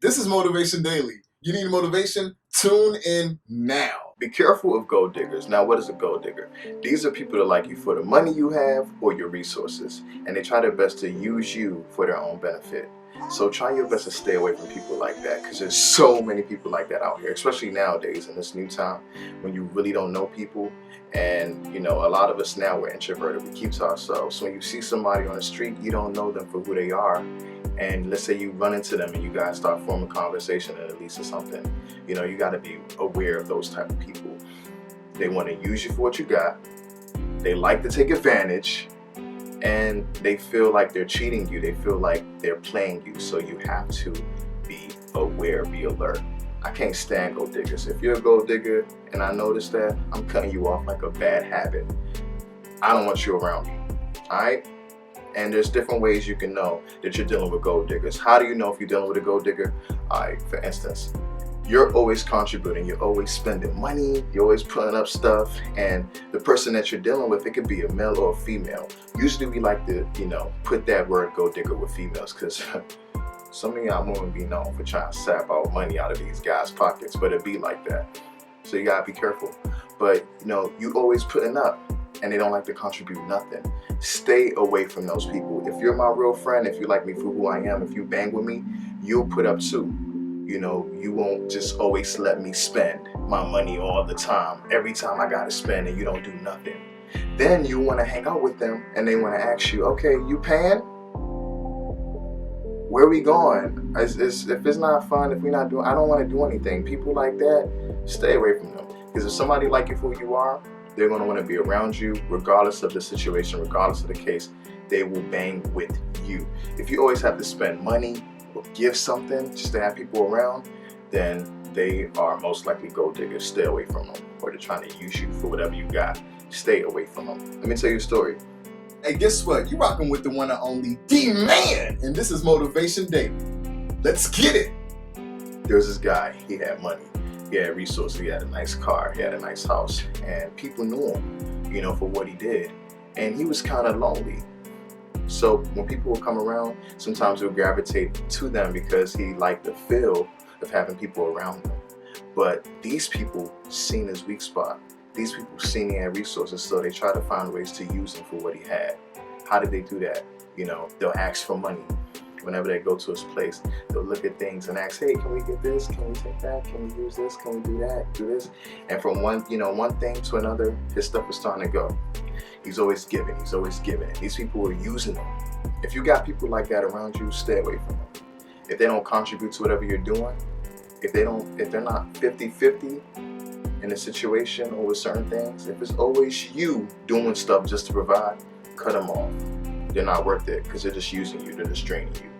This is Motivation Daily. You need motivation? Tune in now. Be careful of gold diggers. Now, what is a gold digger? These are people that like you for the money you have or your resources, and they try their best to use you for their own benefit. So try your best to stay away from people like that, because there's so many people like that out here, especially nowadays in this new time when you really don't know people. And a lot of us now, we're introverted, we keep to ourselves. So when you see somebody on the street, you don't know them for who they are, and let's say you run into them and you guys start forming conversation at least or something, you got to be aware of those type of people. They want to use you for what you got, they like to take advantage, and they feel like they're cheating you, they feel like they're playing you. So you have to be aware, be alert. I can't stand gold diggers. If you're a gold digger and I notice that, I'm cutting you off like a bad habit. I don't want you around me, alright? And there's different ways you can know that you're dealing with gold diggers. How do you know if you're dealing with a gold digger? Alright, for instance, you're always contributing, you're always spending money, you're always putting up stuff, and the person that you're dealing with, it could be a male or a female. Usually we like to, put that word gold digger with females, because some of y'all women be known for trying to sap out money out of these guys' pockets, but it be like that. So you gotta be careful. But you always putting up, and they don't like to contribute nothing. Stay away from those people. If you're my real friend, if you like me for who I am, if you bang with me, you'll put up too. You won't just always let me spend my money all the time. Every time I gotta spend and you don't do nothing. Then you wanna hang out with them and they wanna ask you, okay, you paying? Where we going? If it's not fun, if we're not doing, I don't want to do anything. People like that, stay away from them. Because if somebody like you for who you are, they're going to want to be around you regardless of the situation, regardless of the case. They will bang with you. If you always have to spend money or give something just to have people around, then they are most likely gold diggers. Stay away from them. Or they're trying to use you for whatever you got. Stay away from them. Let me tell you a story. Hey, guess what? You rocking with the one and only D-Man, and this is Motivation Daily. Let's get it. There was this guy, he had money, he had resources, he had a nice car, he had a nice house, and people knew him, for what he did. And he was kind of lonely. So when people would come around, sometimes he would gravitate to them because he liked the feel of having people around him. But these people seen his weak spot. These people seen he had resources, so they try to find ways to use him for what he had. How did they do that? They'll ask for money. Whenever they go to his place, they'll look at things and ask, hey, can we get this? Can we take that? Can we use this? Can we do that? Do this? And from one thing to another, his stuff is starting to go. He's always giving. He's always giving. These people are using him. If you got people like that around you, stay away from them. If they don't contribute to whatever you're doing, if they're not 50-50, in a situation or with certain things, if it's always you doing stuff just to provide, cut them off. They're not worth it because they're just using you, they're just draining you.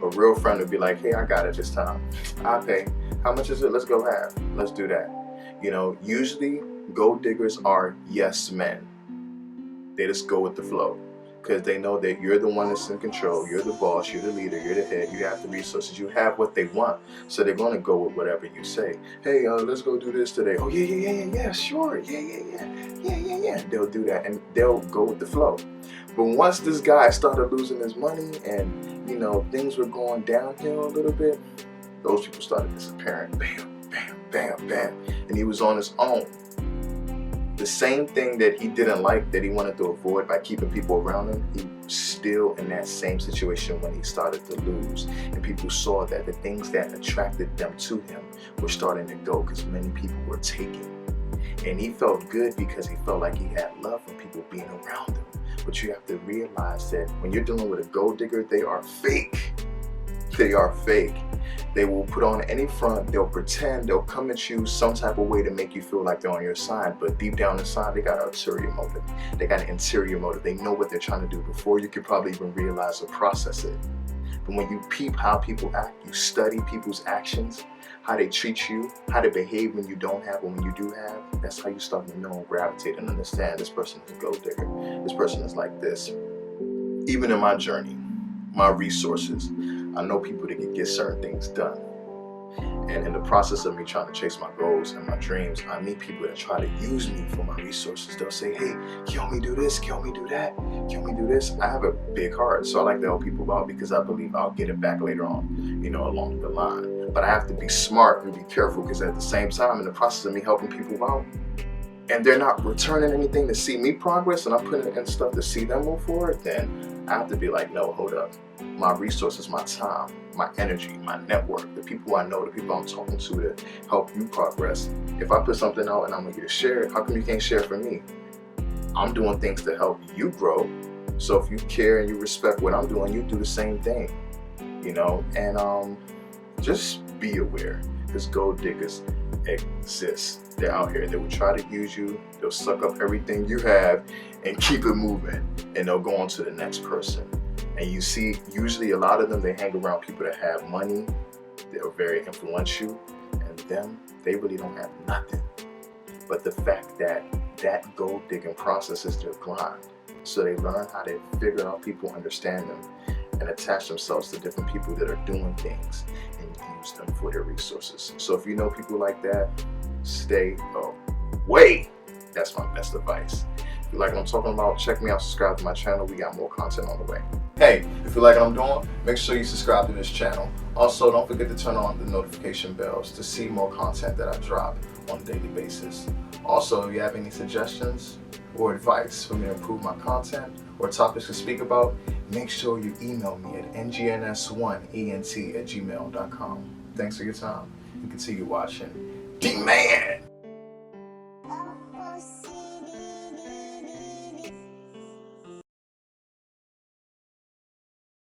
A real friend would be like, hey, I got it this time. I'll pay. How much is it? Let's go half. Let's do that. Usually gold diggers are yes men. They just go with the flow because they know that you're the one that's in control. You're the boss, you're the leader, you're the head, you have the resources, you have what they want. So they're going to go with whatever you say. Hey, let's go do this today. Oh, yeah, sure. Yeah. They'll do that and they'll go with the flow. But once this guy started losing his money and, things were going downhill a little bit, those people started disappearing. Bam. And he was on his own. The same thing that he didn't like, that he wanted to avoid by keeping people around him, he was still in that same situation when he started to lose. And people saw that the things that attracted them to him were starting to go because many people were taking. And he felt good because he felt like he had love from people being around him. But you have to realize that when you're dealing with a gold digger, they are fake. They are fake. They will put on any front, they'll pretend, they'll come at you some type of way to make you feel like they're on your side, but deep down inside, they got an ulterior motive. They got an interior motive. They know what they're trying to do before you could probably even realize or process it. But when you peep how people act, you study people's actions, how they treat you, how they behave when you don't have or when you do have, that's how you start to know and gravitate and understand this person is a gold digger. This person is like this. Even in my journey, my resources, I know people that can get certain things done. And in the process of me trying to chase my goals and my dreams, I meet people that try to use me for my resources. They'll say, hey, can you help me do this? Can you help me do that? Can you help me do this? I have a big heart, so I like to help people out because I believe I'll get it back later on, along the line. But I have to be smart and be careful, because at the same time, in the process of me helping people out, and they're not returning anything to see me progress, and I'm putting in stuff to see them move forward, then I have to be like, no, hold up. My resources, my time, my energy, my network, the people I know, the people I'm talking to help you progress. If I put something out and I want you to share it, how come you can't share it for me? I'm doing things to help you grow. So if you care and you respect what I'm doing, you do the same thing, you know? And just be aware, because gold diggers exist. They're out here. They will try to use you. They'll suck up everything you have and keep it moving, and they'll go on to the next person. And you see, usually a lot of them, they hang around people that have money, they're very influential, and them, they really don't have nothing. But the fact that that gold digging process is their grind. So they learn how to figure out people, understand them, and attach themselves to different people that are doing things and use them for their resources. So if you know people like that, stay away. That's my best advice. If you like what I'm talking about, check me out, subscribe to my channel. We got more content on the way. Hey, if you like what I'm doing, make sure you subscribe to this channel. Also, don't forget to turn on the notification bells to see more content that I drop on a daily basis. Also, if you have any suggestions or advice for me to improve my content or topics to speak about, make sure you email me at ngns1ent@gmail.com. Thanks for your time and continue watching. D-Man!